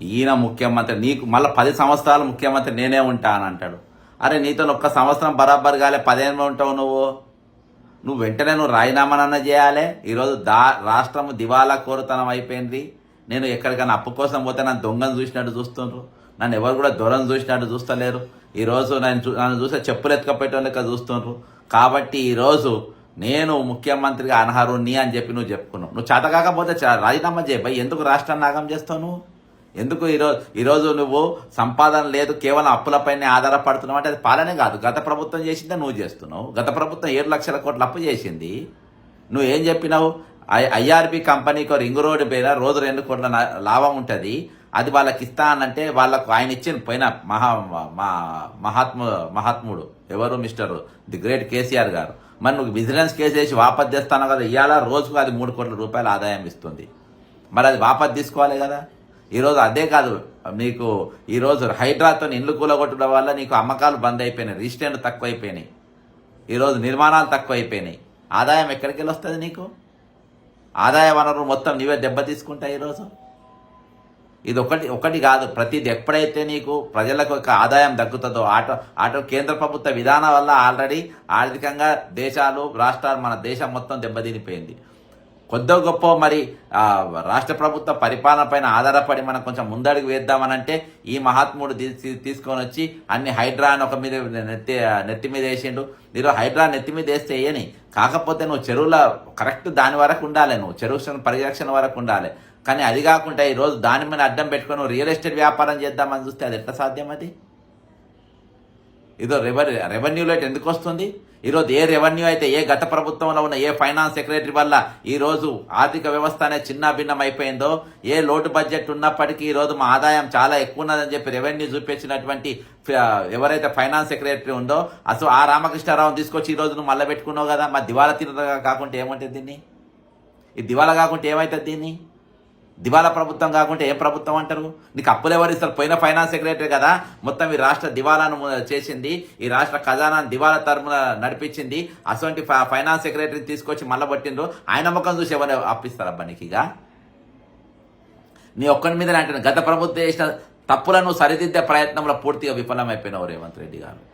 ఈయన ముఖ్యమంత్రి, నీకు మళ్ళీ 10 సంవత్సరాలు ముఖ్యమంత్రి నేనే ఉంటా అని అంటాడు. అరే నీతో ఒక్క సంవత్సరం బరాబర్ కాలే 15 ఉంటావు నువ్వు వెంటనే రాజీనామానన్నా చేయాలి. ఈరోజు రాష్ట్రం దివాలా కోరుతనం అయిపోయింది. నేను ఎక్కడికైనా అప్పు కోసం పోతే నన్ను దొంగను చూసినట్టు చూస్తుండ్రు, నన్ను ఎవరు కూడా దొరను చూసినట్టు చూస్తలేరు. ఈరోజు నన్ను చూస్తే చెప్పులు ఎత్తుకపోయటం లెక్క చూస్తుండ్రు. కాబట్టి ఈరోజు నేను ముఖ్యమంత్రిగా అనర్హుణ్ణి అని చెప్పి నువ్వు చెప్పుకున్నావు. నువ్వు చేత కాకపోతే రాజీనామా చేయబోయి ఎందుకు రాష్ట్రాన్ని నాగం చేస్తావు నువ్వు? ఎందుకు ఈరోజు నువ్వు సంపాదన లేదు, కేవలం అప్పులపైనే ఆధారపడుతున్నావు అంటే అది పాలనే కాదు. గత ప్రభుత్వం చేసిందే నువ్వు చేస్తున్నావు. గత ప్రభుత్వం 7 లక్షల కోట్ల అప్పు చేసింది. నువ్వు ఏం చెప్పినావు? ఐఆర్బి కంపెనీకి రింగ్ రోడ్డు పైన రోజు 2 కోట్ల లాభం ఉంటుంది, అది వాళ్ళకి ఇస్తా అనంటే వాళ్ళకు ఆయన ఇచ్చిన పోయిన మహాత్ముడు ఎవరు, మిస్టర్ ది గ్రేట్ కేసీఆర్ గారు. మరి నువ్వు విజిలెన్స్ కేసు వేసి వాపసు తెస్తాను కదా, ఇవాళ రోజుకు అది 3 కోట్ల రూపాయల ఆదాయం ఇస్తుంది. మరి అది వాపసు తీసుకోవాలి కదా. ఈరోజు అదే కాదు, నీకు ఈరోజు హైడ్రాతో ఇల్లు కూలగొట్టడం వల్ల నీకు అమ్మకాలు బంద్ అయిపోయినాయి, రిజిస్ట్రేషన్లు తక్కువైపోయినాయి, ఈరోజు నిర్మాణాలు తక్కువైపోయినాయి. ఆదాయం ఎక్కడికి వెళ్ళి వస్తుంది నీకు? ఆదాయ వనరు మొత్తం నీవే దెబ్బ తీసుకుంటాయి. ఈరోజు ఇది ఒకటి కాదు, ప్రతిది ఎప్పుడైతే నీకు ప్రజలకు ఒక ఆదాయం దక్కుతుందో ఆటో కేంద్ర ప్రభుత్వ విధానం వల్ల ఆల్రెడీ ఆర్థికంగా దేశాలు, రాష్ట్రాలు, మన దేశం మొత్తం దెబ్బతినిపోయింది. కొద్ది గొప్ప మరి రాష్ట్ర ప్రభుత్వ పరిపాలన పైన ఆధారపడి మనం కొంచెం ముందడుగు వేద్దామనంటే ఈ మహాత్ముడు తీసుకొని వచ్చి అన్ని హైడ్రా అని ఒక మీద నెత్తి మీద వేసిండు. మీరు హైడ్రా నెత్తి మీద వేస్తే వేయని, కాకపోతే నువ్వు చెరువుల కరెక్ట్ దాని వరకు ఉండాలి, నువ్వు చెరువు పరిరక్షణ వరకు ఉండాలి. కానీ అది కాకుండా ఈరోజు దాని మీద అడ్డం పెట్టుకొని నువ్వు రియల్ ఎస్టేట్ వ్యాపారం చేద్దామని చూస్తే అది ఎట్లా సాధ్యం? అది ఇదో రెవెన్యూలో ఎందుకు వస్తుంది? ఈరోజు ఏ రెవెన్యూ అయితే ఏ గత ప్రభుత్వంలో ఉన్న ఏ ఫైనాన్స్ సెక్రటరీ వల్ల ఈరోజు ఆర్థిక వ్యవస్థ అనేది చిన్న భిన్నం అయిపోయిందో, ఏ లోటు బడ్జెట్ ఉన్నప్పటికీ ఈరోజు మా ఆదాయం చాలా ఎక్కువ ఉన్నదని చెప్పి రెవెన్యూ చూపించినటువంటి ఎవరైతే ఫైనాన్స్ సెక్రటరీ ఉందో అసలు ఆ రామకృష్ణారావుని తీసుకొచ్చి ఈరోజు నువ్వు మళ్ళీ పెట్టుకున్నావు కదా. మా దివాలా తీరుగా కాకుంటే ఏమంటుంది దీన్ని? ఈ దివాలా కాకుంటే ఏమవుతుంది దీన్ని? దివాలా ప్రభుత్వం కాకుంటే ఏం ప్రభుత్వం అంటారు? నీకు అప్పులు ఎవరు ఇస్తారు? పోయిన ఫైనాన్స్ సెక్రటరీ కదా మొత్తం ఈ రాష్ట్ర దివాలాను చేసింది, ఈ రాష్ట్ర ఖజానాను దివాలా తరపున నడిపించింది. అటువంటి ఫైనాన్స్ సెక్రటరీని తీసుకొచ్చి మళ్ళీ పట్టిండ్రు. ఆయన ముఖం చూసి ఎవరు అప్పిస్తారబ్బా నీకు? ఇక నీ ఒక్కడి మీద అంటే గత ప్రభుత్వం చేసిన తప్పులను సరిదిద్దే ప్రయత్నంలో పూర్తిగా విఫలమైపోయినావు రేవంత్ రెడ్డి గారు.